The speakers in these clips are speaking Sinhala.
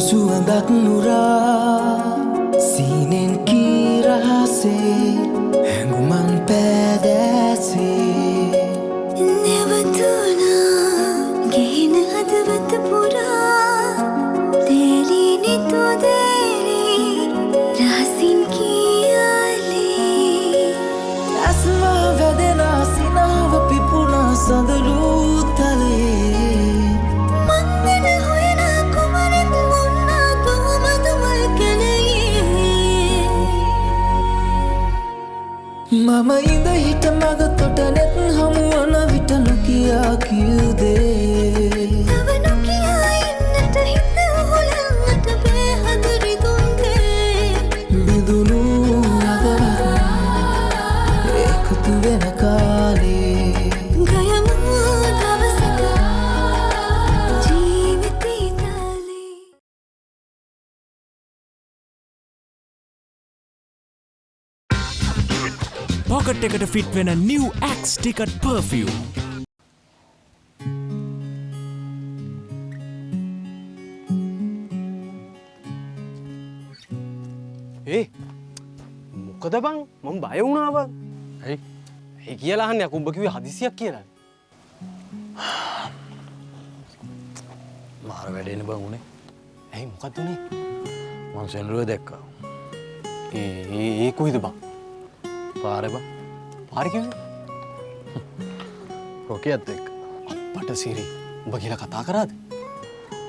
සුවඳක් නුරා සීනෙන් කීරහසේ හැඟුමන් පෑදෑසේ නැවතුනා ගෙහින හදවත පුරා තේලී නිතුදේලී රහසින් කියාලේ ඇස්වා වැදෙනා සිනාව පිපුණා සඳලූ තලේ මම ඉඳ හිට මග තොට නෙත් හමුවන විට නොකියා කිව්දේ තව නොකියා ඉන්නට හිත හොලන්නට බෑහදරි දුන්දේ බිඳුණු අදවන එකතු වෙන කාලේ ගයමු දවසක ජීවිතේ තාලේ Pocket එකට ෆිට වෙන new Axe Ticket perfume. මොකද බං මම බය වුණා බං. ඇයි? ඒ කියලා අහන්නේ අකුඹ කිව්වේ හදිසියක් කියලා. මාර වැඩේනේ බං උනේ. ඇයි මොකද උනේ? මං සෙනරුව දැක්කා. ඒ කොයිද බං? පාරේ බං. පාරේ කිව්වේ? රොකියත් එක්ක. අප්පට සිරි. උඹ කියලා කතා කරාද?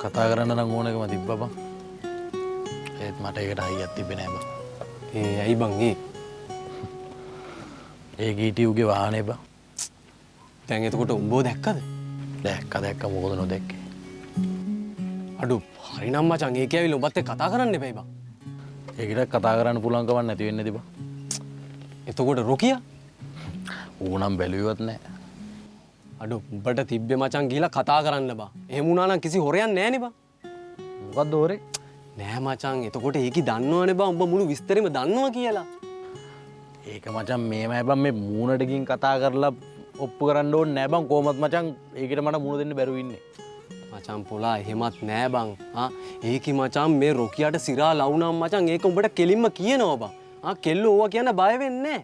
කතා කරන්න නම් ඕනකම තිබ්බා බං. ඒත් මට ඒකට හයියක් තිබ්බේ නෑ බං. ඇයි බං ඒ? ඒ ගීටියුගේ වාහනේ බං. දැන් එතකොට උඹව දැක්කද? දැක්ක මොකද නොදැක්කේ? අඩු හරිනම් මචං ඒ කියවිල උඹත් එක්ක කතා කරන්න එපයි බං. ඒකට කතා කරන්න පුළුවන් කමක් නැති වෙන්නේ නැති බං. එතකොට රොකියා? ඌනම් බැලුවත් නෑ. අඩු උඹට තිබ්බේ මචං ගිහලා කතා කරන්න බං. එහෙම වුණා නම් කිසි හොරයක් නෑනේ බං. මොකද්ද හොරේ? නෑ මචං එතකොට ඒකි දන්නවනේ බං උඹ මුළු විස්තරෙම දන්නවා කියලා. ඒක මචං මේමයි බං මේ මූණට ගින් කතා කරලා ඔප්පු කරන්න ඕනේ නෑ බං කොහොමත් මචං ඒකට මට මූණ දෙන්න බැරුව ඉන්නේ. මචං පොලා එහෙමත් නෑ බං. ඒකි මචං මේ රොකියාට සිරා ලවුනම් මචං ඒක උඹට කෙලින්ම කියනවා බං. කෙල්ලෝ ඕවා කියන්න බය වෙන්නේ නෑ.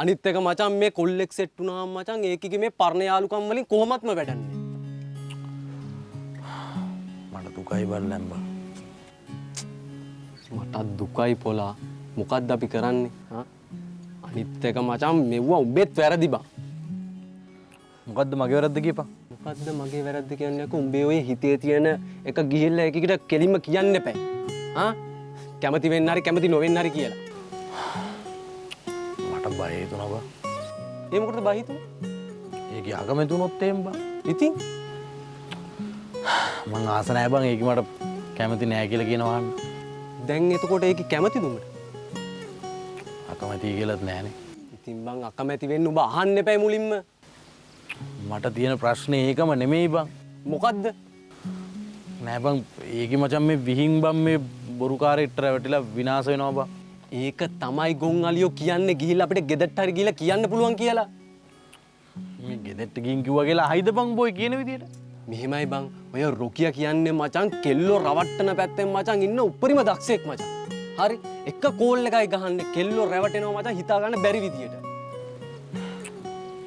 අනිත් එක මචං මේ කොල්ලෙක් සෙට් වුණාම මචං ඒකිගේ මේ පරණ යාළුකම් වලින් කොහොමත්ම වැඩන්නේ. මට දුකයි බල්ලන් බං. මටත් දුකයි පොලා. මොකද්ද අපි කරන්නේ? අනිත් එක මචං මෙව්වා උඹෙත් වැරදි බං. මොකද්ද මගේ වැරද්ද කියපන්. මොකද්ද මගේ වැරද්ද කියන්නේ? උඹේ ඔය හිතේ තියෙන එක ගිහිල්ලා එකකට කෙලින්ම කියන්න එපා. කැමති වෙන්න හරි කැමති නොවෙන්න හරි කියලා. මට බය හිතුණා බං. ඒ මොකටද බය හිතුනේ? ඒක අකමැති වුණොත් එහෙම බං. ඉතින් මං ආස නැහැ බං ඒක මට කැමති නෑ කියලා කියනවා. දැන් එතකොට ඒක කැමතිද උඹට? අකමැති කියලාත් නෑනේ. ඉතින් බං අකමැති වෙන්න උඹ අහන්න එපා මුලින්ම. මට තියෙන ප්‍රශ්නේ ඒකම නෙමෙයි බං. මොකද්ද? නෑ බං ඒකි මචං මේ විහිං බං මේ බොරුකාරයෙක්ට රැවටිලා විනාශ වෙනවා බං. ඒක තමයි ගොන් අලියෝ කියන්නේ ගිහිල්ලා අපිට ගෙදරට හරි ගිහිල්ලා කියන්න පුළුවන් කියලා. මේ ගෙදරට ගිහින් කිව්වා කියලා හයිද බං බොයි කියන විදියට? මෙහෙමයි බං ඔය රොකියා කියන්නේ මචං කෙල්ලෝ රවට්ටන පැත්තෙන් මචං ඉන්න උපරිම දක්ෂයෙක් මචං. හරි එක කෝල් එකයි ගහන්නේ කෙල්ලෝ රැවටෙනවා මචං හිතා ගන්න බැරි විදියට.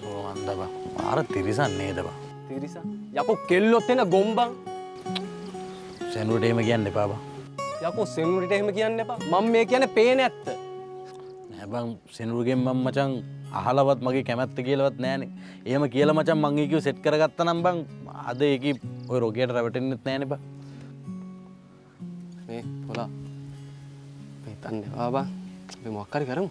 ඕ අන්ද බං. මාර තිරිසන් නේද බං. තිරිසා යකෝ කෙල්ලොත් එන ගොම්බං. සෙනුරට එහෙම කියන්න එපා බං. යකෝ සෙනුරට එහෙම කියන්න එපා. මම මේ කියන්නේ පේන ඇත්ත. නෑ බං සෙනුරුගෙන් මම මචං අහලවත් මගේ කැමැත්ත කියලාවත් නෑනේ. එහෙම කියලා මචං මං ඒකිව සෙට් කරගත්තා නම් බං අද ඒකි ඔය රොකියට රැවටෙන්නෙත් නෑනේ බං. මේ පොලා මේ තන්නේ බා අපි මොකක් හරි කරමු.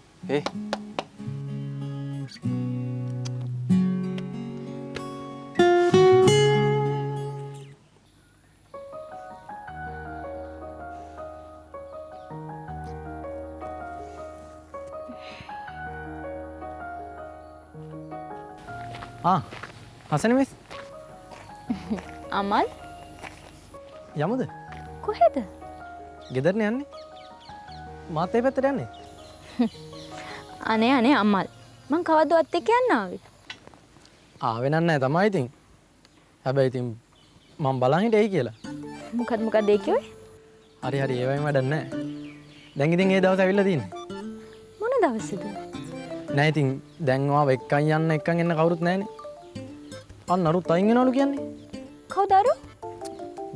හසන මිස් අමල් යමුද? කොහෙද? ගෙදරනේ යන්නේ. මාත් ඒ පැත්තට යන්නේ. අනේ අම්මල් මං කවදවත් එක්ක යන්න ආවේ. ආවේ නෑ තමයි ඉතින්. හැබැයි ඉතින් මම බලන් හිටියයි කියලා. මොකද ඒ කිව්වේ? හරි හරි ඒවයින් වැඩක් නැහැ. දැන් ඉතින් ඒ දවස් ඇවිල්ලා තියෙන්නේ. මොන දවසේද? නෑ ඉතින් දැන් ඔයාව එක්කන් යන්න එක්කන් එන්න කවුරුත් නැහනේ. අන්න අරුත් අයින් වෙනවලු කියන්නේ. කවුද අරු?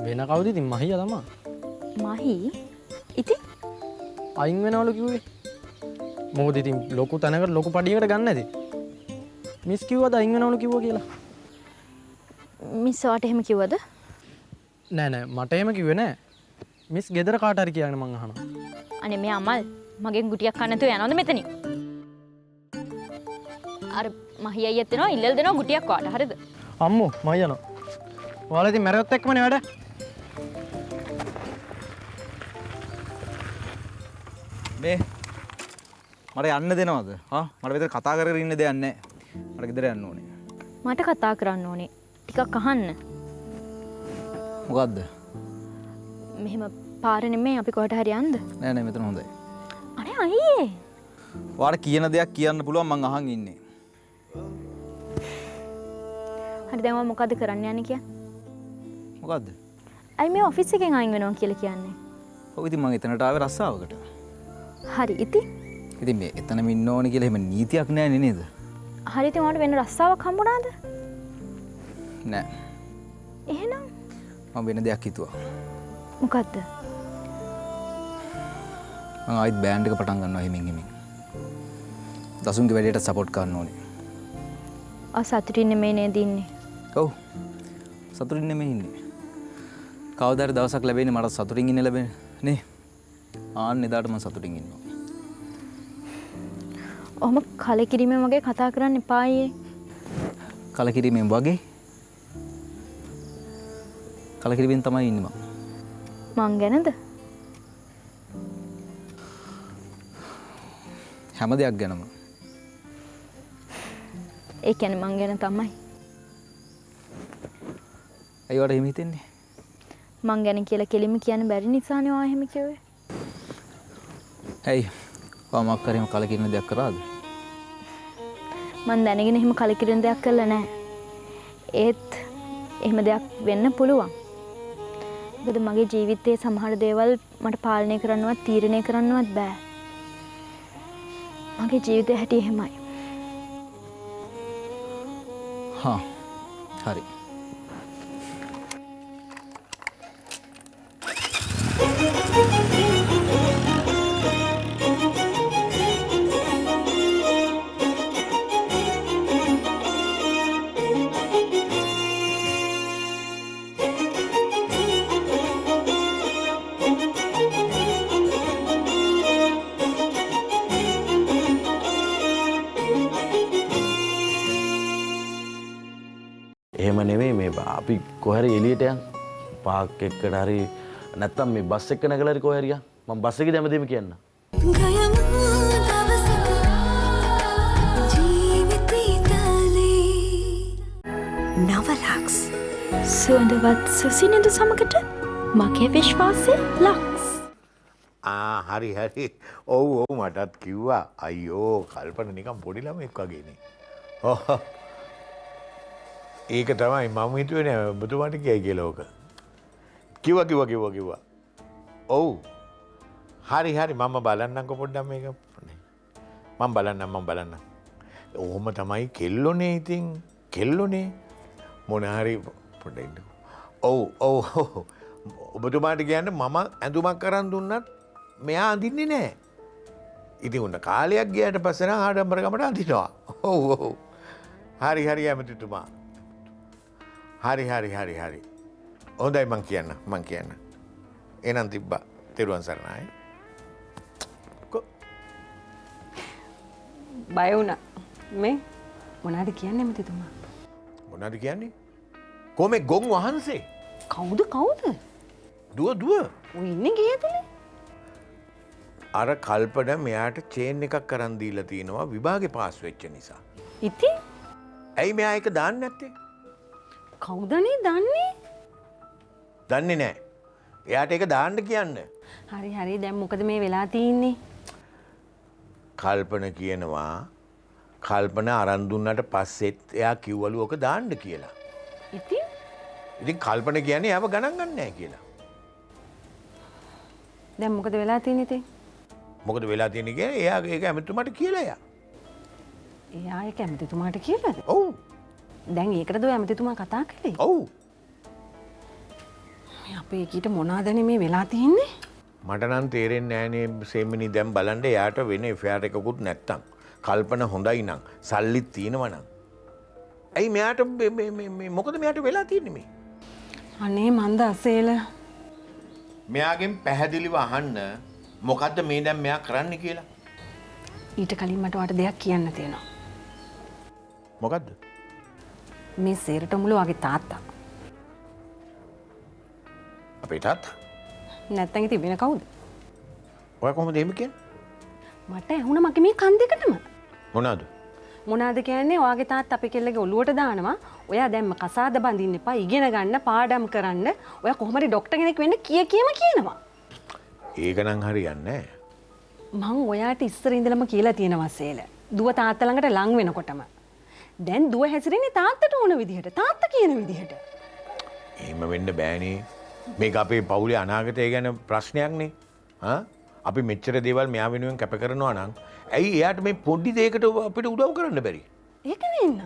වෙන කවුද ඉතින් මහියා තමයි. මහි? ඉතින් අයින් වෙනවලු කිව්වේ. මොකද ඉතින් ලොකු තැනකට ලොකු පඩියකට ගන්න නැති. මිස් කිව්වද අයින් වෙනවලු කිව්වා කියලා? මිස් ඔයාට එහෙම කිව්වද? නෑ නෑ මට එහෙම කිව්වේ නෑ. මිස් ගෙදර කාට හරි කියන්නේ මං අහනවා. අනේ මේ අමල් මගෙන් ගුටියක් කන්න නැතුව යනවද මෙතනින්? අර මහි අයියත් එනවා ඉල්ලල් දෙනවා ගුටියක් වාට හරිද? අම්මෝ මම යනවා. ඔයාලා ඉතින් මැරෙවත් එක්කමනේ වැඩ. මේ මට යන්න දෙනවද? මට විතර කතා කර කර ඉන්න දෙයක් නැහැ. මට ගෙදර යන්න ඕනේ. මට කතා කරන්න ඕනේ. ටිකක් අහන්න. මොකද්ද? මෙහෙම පාර නෙමෙයි අපි කොහෙට හරි යන්ද? නෑ නෑ මෙතන හොඳයි. අනේ අයියේ. ඔයාලට කියන දෙයක් කියන්න පුළුවන් මං අහන් ඉන්නේ. හරි දැන් මම මොකද කරන්න යන්නේ කියන්නේ? මොකද්ද? අයි මේ ඔෆිස් එකෙන් අයින් වෙනවා කියලා කියන්නේ. ඔව් ඉතින් මං එතනට ආවේ රස්සාවකට. හරි ඉතින්. ඉතින් මේ එතනම ඉන්න ඕනේ කියලා එහෙම නීතියක් නෑනේ නේද? හරි ඉතින් උන්ට වෙන රස්සාවක් හම්බුණාද? නෑ. එහෙනම් මම වෙන දෙයක් හිතුවා. මොකද්ද? මම ආයිත් බෑන්ඩ් එක පටන් ගන්නවා හිමින් හිමින්. දසුන්ගේ වැඩේට සපෝට් කරන්න ඕනේ. සතුටින් නෙමෙයි නේද ඉන්නේ? ඔව්. සතුටින් නෙමෙයි ඉන්නේ. කවදාද දවසක් ලැබෙන්නේ මට සතුටින් ඉන්න ලැබෙන්නේ නේ? ආන්න එදාට මම සතුටින් ඉන්නවා. ඔහොම කලකිරීමෙන් වගේ කතා කරන්න එපා අයියේ. කලකිරීමෙන් වගේ? කලකිරීමෙන් තමයි ඉන්නේ මම. මං ගැනද? හැම දෙයක් ගැනම. ඒ කියන්නේ මං ගැන තමයි. ඇයි වට එහෙම හිතෙන්නේ? මං ගැන කියලා කෙලිම කියන්න බැරි නිසානේ ඔයා එහෙම කිව්වේ. ඇයි? ඔයා මොකක් කරේම කලකිරීම දෙයක් කරාද? මං දැනගෙන එහෙම කලකිරීම දෙයක් කළා නෑ. ඒත් එහෙම දෙයක් වෙන්න පුළුවන්. මොකද මගේ ජීවිතයේ සමහර දේවල් මට පාලනය කරන්නවත් තීරණය කරන්නවත් බෑ. මගේ ජීවිතේ හැටි එහෙමයි. හරි. එහෙම නෙමෙයි මේ අපි කොහරි එළියට යන් පාක් එක්කට හරි නැත්තම් මේ බස් එක නැගලා හරි කොහේ හරි යන් මම බස් එකේ දැමදීම කියන්න. ගයමු දවසක ජීවිතේ තාලේ නවලක්ස් සුවඳවත් සුසිනිඳු සමගට මගේ විශ්වාසය ලක්ස්. හරි හරි ඔව් ඔව් මටත් කිව්වා අයියෝ කල්පන නිකන් පොඩි ළමෙක් වගේනේ. ඒක තමයි මම හිතුවේ නෑ ඔබතුමාට කියයි කියලා ඕක. කිව්වා. ඔව්. හරි මම බලන්නම්කො පොඩ්ඩක් මේක. මම බලන්නම්. ඔහොම තමයි කෙල්ලෝනේ ඉතින් කෙල්ලෝනේ මොන හරි පොඩ්ඩක් ඉන්න. ඔව්. ඔබතුමාට කියන්න මම ඇඳුමක් අරන් දුන්නත් මෙයා අඳින්නේ නෑ. ඉතින් උන්න කාලයක් ගියාට පස්සේ නම් ආඩම්බරකමට අඳිනවා. ඔව්. හරි ඇමතිතුමා. හරි. හොඳයි මං කියන්න. එහෙනම් තිබ්බා. තෙරුවන් සරණයි. බය වුණා. මේ මොනවද කියන්නේ ඇමතිතුමා? මොනවද කියන්නේ? කොමේ ගොන් වහන්සේ? කවුද? දුව. ඔය ඉන්නේ ගේ ඇතුලේ. අර කල්පන මෙයාට චේන් එකක් අරන් දීලා තිනවා විභාගේ පාස් වෙච්ච නිසා. ඉතින් ඇයි මෙයා ඒක දාන්නේ නැත්තේ? කවුදනේ දන්නේ? දන්නේ නැහැ. එයාට ඒක දාන්න කියන්න. හරි දැන් මොකද මේ වෙලා තියෙන්නේ? කල්පන කියනවා කල්පන අරන් දුන්නට පස්සෙත් එයා කිව්වලු ඔක දාන්න කියලා. ඉතින් කල්පන කියන්නේ එයාව ගණන් ගන්න නැහැ කියලා. දැන් මොකද වෙලා තියෙන්නේ ඉතින්? මොකද වෙලා තියෙන්නේ කියන්නේ එයාගේ ඒක ඇමතුමාට කියලා යා. එයා ඒක ඇමතිතුමාට කියලාද? ඔව්. දැන් ඒකටද ඔය ඇමතිතුමා කතා කළේ? ඔව්. මේ අපේ කීට මොනවාද මේ වෙලා තියෙන්නේ? මට නම් තේරෙන්නේ නෑනේ සේමිනි දැන් බලන්න එයාට වෙන එෆෙයාර් එකකුත් නැත්තම් කල්පන හොඳයි නම් සල්ලිත් තියෙනවා නම් ඇයි මෙයාට මොකද මෙයාට වෙලා තියෙන්නේ මේ? අනේ මන්ද අසේල. මෙයාගෙන් පැහැදිලිව අහන්න මොකද්ද මේ දැන් මෙයා කරන්න කියලා. ඊට කලින් මට ඔයාලට දෙයක් කියන්න තියෙනවා. මොකද්ද? මේ සේරට මුල වගේ තාත්තා. අපේ තාත්තා? නැත්තම් ඉතින් වෙන කවුද? ඔයා කොහොමද එහෙම කියන්නේ? මට ඇහුණා මගේ මේ කන් දෙකටම. මොනවාද? මොනවාද කියන්නේ ඔයාගේ තාත්තා අපේ කෙල්ලගේ ඔළුවට දානවා. ඔයා දැම්ම කසාද බඳින්න එපා ඉගෙන ගන්න පාඩම් කරන්න. ඔයා කොහොම හරි ડોක්ටර් කෙනෙක් වෙන්න කියම කියනවා. ඒක නම් හරියන්නේ නෑ. මං ඔයාට ඉස්සර ඉඳලම කියලා තියෙනවා සේල. දුව තාත්තා ළඟට ලං වෙනකොටම. දැන් දුව හැසිරෙන්නේ තාත්තට ඕන විදිහට. තාත්තා කියන විදිහට. එහෙම වෙන්න බෑනේ. මේක අපේ පවුලේ අනාගතය ගැන ප්‍රශ්නයක්නේ. අපි මෙච්චර දේවල් මෙයා වෙනුවෙන් කැප කරනවා නම් ඇයි එයාට මේ පොඩි දෙයකට අපිට උදව් කරන්න බැරි? ඒකනේ ඉන්න.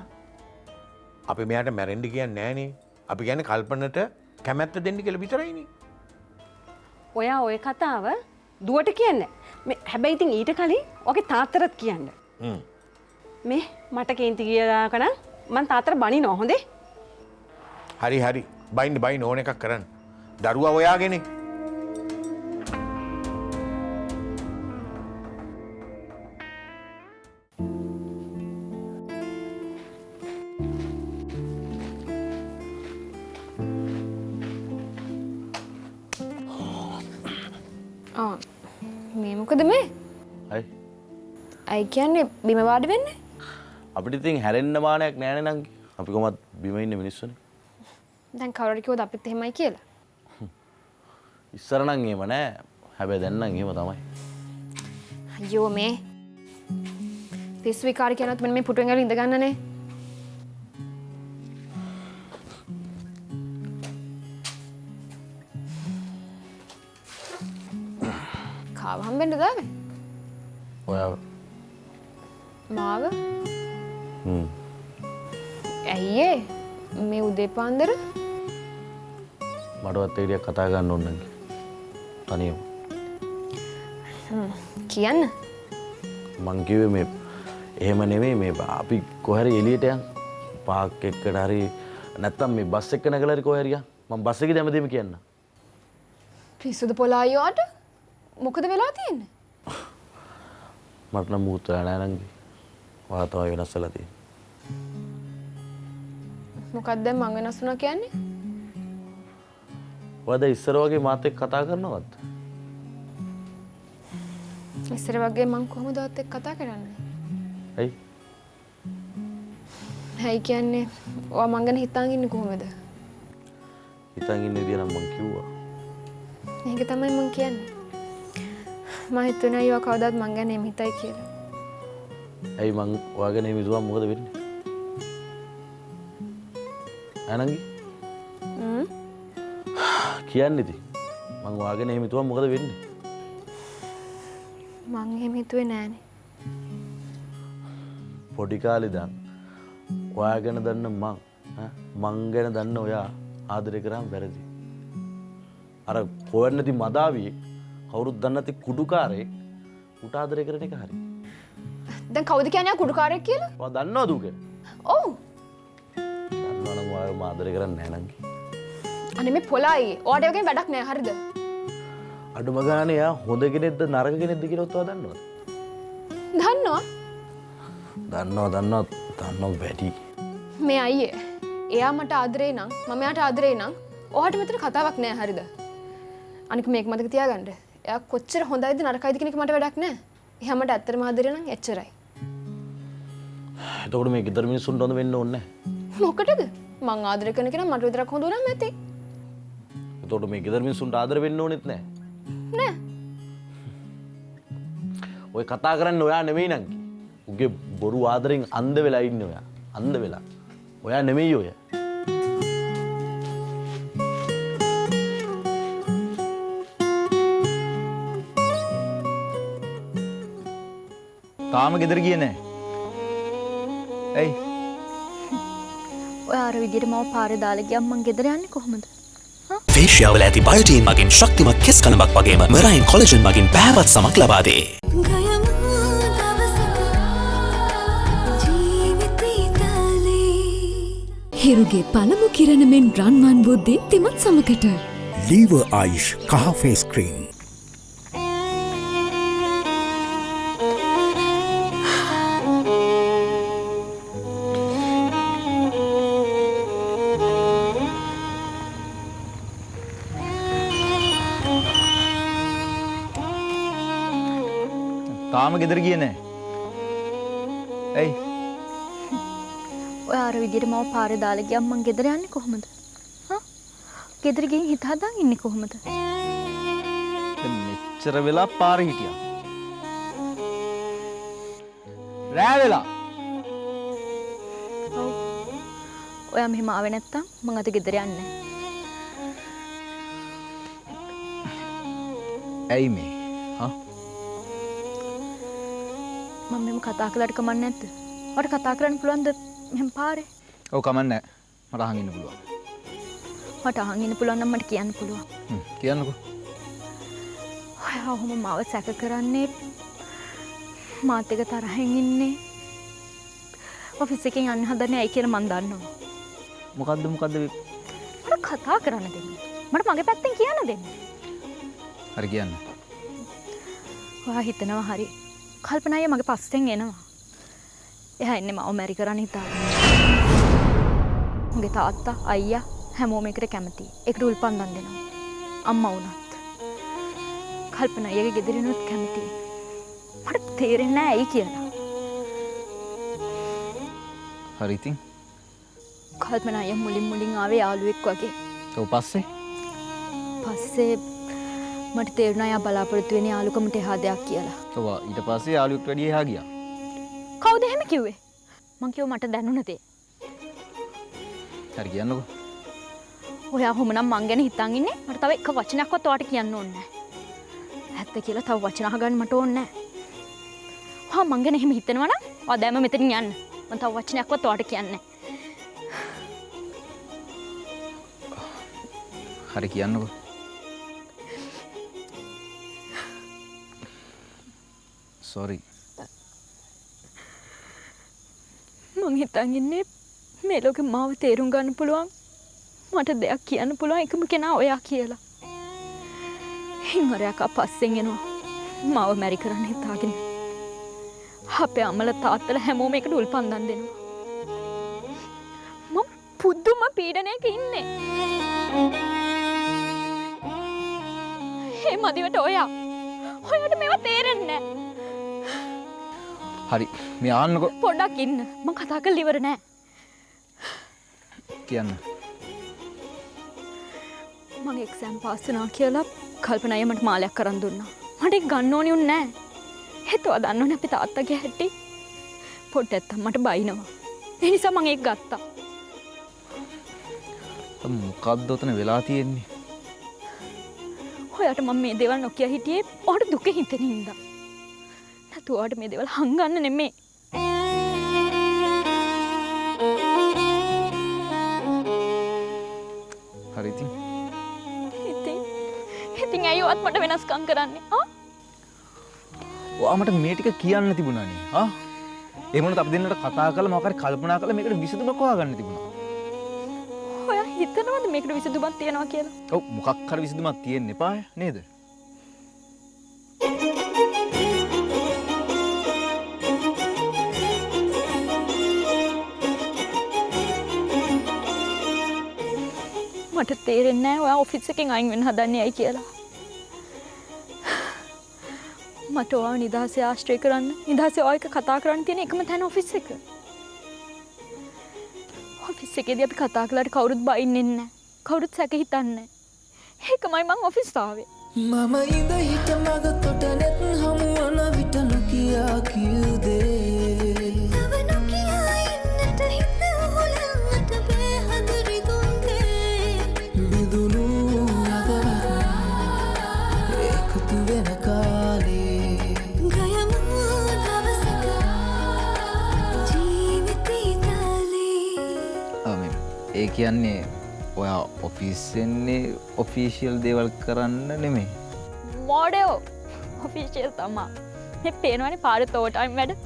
අපි මෙයාට මැරෙන්න කියන්නේ නෑනේ. අපි කියන්නේ කල්පනට කැමැත්ත දෙන්න කියලා විතරයිනේ. ඔයා ඔය කතාව දුවට කියන්න. හැබැයි ඉතින් ඊට කලින් ඔගේ තාත්තටත් කියන්න. මේ මට කේන්ති කියලා කන මං තාත්තට බනිනවා හොඳේ? හරි හරි. බයින් ඕන එකක් කරන්න. දරුවා ඔයාගෙනේ. මේ මොකද මේ? අයි කියන්නේ බිම වාඩි වෙන්නේ? අපිට ඉතින් හැරෙන්න මානයක් නෑනේ නංගි. අපි කොහොමත් බිම ඉන්න මිනිස්සුනේ. දැන් කවුරුහරි කිව්වද අපිත් එහෙමයි කියලා? ඉස්සර නම් එහෙම නෑ. හැබැයි දැන් නම් එහෙම තමයි. අයියෝ මේ පිස්සු විකාර කියනත් මෙන්න මේ පුටුවෙන් ගල ඉඳ ගන්නනේ. කාව හම්බෙන්න දාවේ? ඔයාව. මාව? ඇයියේ මේ උදේ පාන්දර? මටවත් ඒරියක් කතා ගන්න ඕන නංගි. තනියම. කියන්න. මං කිව්වේ මේ එහෙම නෙමෙයි මේ අපි කොහරි එළියට යන් පාක් එක්කට හරි නැත්තම් මේ බස් එක නැගලා හරි කොහරි යන් මං බස් එකේ දැමදෙම කියන්න. පිස්සුද පොලායියට? මොකද වෙලා තියෙන්නේ? මට නම් මුත් වෙලා නෑ නංගි. ඔයා තමයි වෙනස් වෙලා තියෙන්නේ. මොකක්ද දැන් මං වෙනස් වුණා කියන්නේ? ඔයාද ඉස්සර වගේ මාත් එක්ක කතා කරනවද? ඉස්සර වගේ මං කොහොමද ඔයත් එක්ක කතා කරන්නේ? ඇයි? ඇයි කියන්නේ ඔයා මං ගැන හිතාගෙන ඉන්නේ කොහොමද? හිතාගෙන ඉන්න විදිය නම් මං කිව්වා. මේක තමයි මං කියන්නේ. මම හිතුවේ අයියෝ කවදාවත් මං ගැන එහෙම හිතයි කියලා. ඇයි මං ඔයා ගැන එහෙම හිතුවම මොකද වෙන්නේ? අනංගි? කියන්නේ ඉතින් මං ඔයා ගැන එහෙම හිතුවම මොකද වෙන්නේ? මං එහෙම හිතුවේ නෑනේ. පොඩි කාලේ ඉඳන් ඔයා ගැන දන්න මං ගැන දන්න ඔයා ආදරය කරාම වැරදි. අර හොයන්න නැති මදාවියේ කවුරුත් දන්නේ නැති කුඩුකාරයෙක් උට ආදරය කරන එක හරි. දැන් කවුද කියන්නේ කුඩුකාරයෙක් කියලා? ඔයා දන්නවද ඌ ගැන? ඔව්. දන්නවනම් ඔයාව ආදරය කරන්නේ නැහැ නංගි. අනේ මේ පොළයි. ඔයාට ඒකෙන් වැඩක් නෑ හරිද? අඩුම ගානේ එයා හොඳ කෙනෙක්ද නරක කෙනෙක්ද කියලා ඔයා දන්නවද? දන්නවා. දන්නවා වැඩි. මේ අයියේ. එයා මට ආදරේ නම් මම එයාට ආදරේ නම් ඔයාට මෙතන කතාවක් නෑ හරිද? අනික මේක මතක තියාගන්න. එයා කොච්චර හොඳයිද නරකයිද කියන එක මට වැඩක් නෑ. එයා මට ඇත්තටම ආදරේ නම් එච්චරයි. එතකොට මේ ගෙදර මිනිස්සුන්ට හොඳ වෙන්න ඕනේ නැහැ. මොකටද? මං ආදරේ කරන කෙනා මට විතරක් හොඳ උනම ඇති. එතකොට මේ ගෙදර මිනිස්සුන්ට ආදර වෙන්න ඕනෙත් නැහැ. නෑ. ඔය කතා කරන්නේ ඔයා නෙමෙයි නංගි. උගේ බොරු ආදරෙන් අන්ධ වෙලා ඉන්නේ ඔයා. අන්ධ වෙලා. ඔයා නෙමෙයි ඔය. තාම ගෙදර ගියේ නෑ. ඇයි? ඔය අර විදිහට මම පාරේ දාලා ගියම් මං ගෙදර යන්නේ කොහොමද? ෆේෂියාවල ඇති බයෝටින් මගින් ශක්තිමත් කෙස් කලමක් වගේම මෙරයින් කොලජන් මගින් පැහැපත් සමක් ලබා දේ. හිරුගේ පළමු කිරණමෙන් රන්වන් බුද්ධි තිමත් සමකට ලීවර් ආයුෂ් කහ ෆේස් ක්‍රීම්. තාම ගෙදර ගියේ නෑ. ඇයි? ඔය අර විදිහට මම පාරේ දාලා ගියම් මං ගෙදර යන්නේ කොහොමද? ගෙදර ගිහින් හිත හදාන් ඉන්නේ කොහොමද? දැන් මෙච්චර වෙලා පාරේ හිටියා. රෑ වෙලා. ඔව්. ඔයා මෙහෙම ආවේ නැත්තම් මං අද ගෙදර යන්නේ නැහැ. ඇයි මේ? මම මෙහෙම කතා කළාට කමක් නැද්ද? ඔයාට කතා කරන්න පුළුවන්ද මෙහෙම පාරේ? ඔව් කමක් නැහැ. මට අහන් ඉන්න පුළුවන්. මට අහන් ඉන්න පුළුවන් නම් මට කියන්න පුළුවන්. කියන්නකෝ. ඔයා ඔහොම මාව සැක කරන්නේ මාත් එක්ක තරහින් ඉන්නේ. ඔෆිස් එකෙන් යන්න හදන්නේ ඇයි කියලා මන් දන්නවා. මොකද්ද මට කතා කරන්න දෙන්න. මට මගේ පැත්තෙන් කියන්න දෙන්න. හරි කියන්න. ඔයා හිතනවා හරි. කල්පනාය මගේ පස්සෙන් එනවා. එයා එන්නේ මාව මැරි කරන්න හිතාගෙන. මගේ තාත්තා අයියා හැමෝම එකට කැමතියි. ඒකට උල්පන්දම් දෙනවා. අම්මා වුණත්. කල්පනායගේ ගෙදරිනුත් කැමතියි. මට තේරෙන්නේ නැහැ ඇයි කියලා. හරි ඉතින්. කල්පනාය මුලින් ආවේ යාළුවෙක් වගේ. ඔව් පස්සේ මට තේරුණා යා බලාපොරොත්තු වෙන යාළුකමට එහා දෙයක් කියලා. ඔව් ඊට පස්සේ යාළුවෙක්ට වැඩිය එහා ගියා. කවුද එහෙම කිව්වේ? මං කිව්ව මට දැනුණ දේ. හරි කියන්නකෝ. ඔයා හොමනම් මං ගැන හිතන් ඉන්නේ. මට තව එක වචනයක්වත් ඔයාට කියන්න ඕනේ නැහැ. ඇත්ත කියලා තව වචන අහගන්න මට ඕනේ නැහැ. මං ගැන එහෙම හිතනවා නම් ඔයා දැම්ම මෙතනින් යන්න. මං තව වචනයක්වත් ඔයාට කියන්නේ නැහැ. හරි කියන්නකෝ. sorry. මං හිතන් ඉන්නේ මේ ලෝකෙ මාව තේරුම් ගන්න පුළුවන් මට දෙයක් කියන්න පුළුවන් එකම කෙනා ඔයා කියලා. හිංගරයක් පස්සෙන් එනවා මාව මැරි කරන්න හිතාගෙන. අපේ අම්මලා තාත්තලා හැමෝම එකට උල්පන්දම් දෙනවා. මම පුදුම පීඩනයක ඉන්නේ. මේ මදිවට ඔයාට මේවා තේරෙන්නේ නැහැ. හරි මේ ආන්නකෝ. පොඩ්ඩක් ඉන්න. මම කතා කරලා ඉවර නෑ. කියන්න. මම එක්සෑම් පාස් වුණා කියලා කල්පනාය මට මාලයක් කරන් දුන්නා. මට ඒක ගන්න ඕනි උන්නේ නෑ. හිතුවා දන්නවනේ අපේ තාත්තගේ හැටි. පොඩ්ඩක් මට බයිනවා. ඒ නිසා මම ඒක ගත්තා. මොකද්ද උතන වෙලා තියෙන්නේ? ඔයාට මම මේ දේවල් නොකිය හිටියේ ඔයාට දුක හිතෙන හින්දා. නැතු ඔයාට මේ දේවල් හංගන්න නෙමෙයි. හරි ඉතින් ඇයි ඔයාත් මට වෙනස්කම් කරන්නේ? ඔයා මට මේ ටික කියන්න තිබුණානේ. ඒ මොනද අපි දෙන්නට කතා කරලා මොකක් හරි කල්පනා කරලා මේකට විසඳුමක් හොයාගන්න තිබුණා. ඔයා හිතනවද මේකට විසඳුමක් තියනවා කියලා? ඔව් මොකක් හරි විසඳුමක් තියෙන්න එපා නේද? මට තේරෙන්නේ නැහැ ඔයා ඔෆිස් එකෙන් අයින් වෙන්න හදන්නේ ඇයි කියලා. මට ඔයාව නිදහසේ ආශ්‍රය කරන්න, නිදහසේ ඔයා එක්ක කතා කරන්න තියෙන එකම තැන ඔෆිස් එක. ඔෆිස් එකේදී අපි කතා කළාට කවුරුත් බයින්නේ නැහැ. කවුරුත් සැක හිතන්නේ නැහැ. ඒකමයි මං ඔෆිස් ආවේ. මම ඉඳ හිට මග තොට නැත් හමුවන විට නොකියා කිව්දේ. කියන්නේ ඔයා ඔෆිස්සෙන්නේ ඔෆිසිියල් දේවල් කරන්න නෙමේ. මෝඩයෝ ඔෆිසිියල් තමා මේ පේනවනි පාර තෝටයිම් වැඩ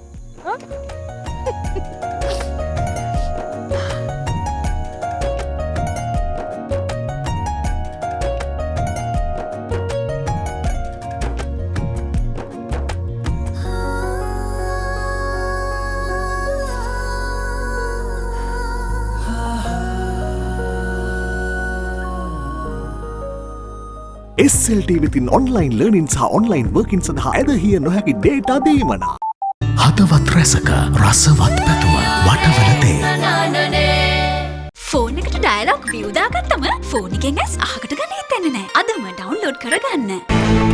SLT වෙතින් ඔන්ලයින් ලර්නින් සහ ඔන්ලයින් වර්කින් සඳහා ඇදහිය නොහැකි ඩේටා දීමන. හදවත් රැසක රසවත් පැතුම වටවලතේ. ෆෝන් එකට ඩයලොග් view දාගත්තම ෆෝන් එකෙන් ඇස් අහකට ගන්න හිතෙන්නේ නැහැ. අදම ඩවුන්ලෝඩ් කරගන්න.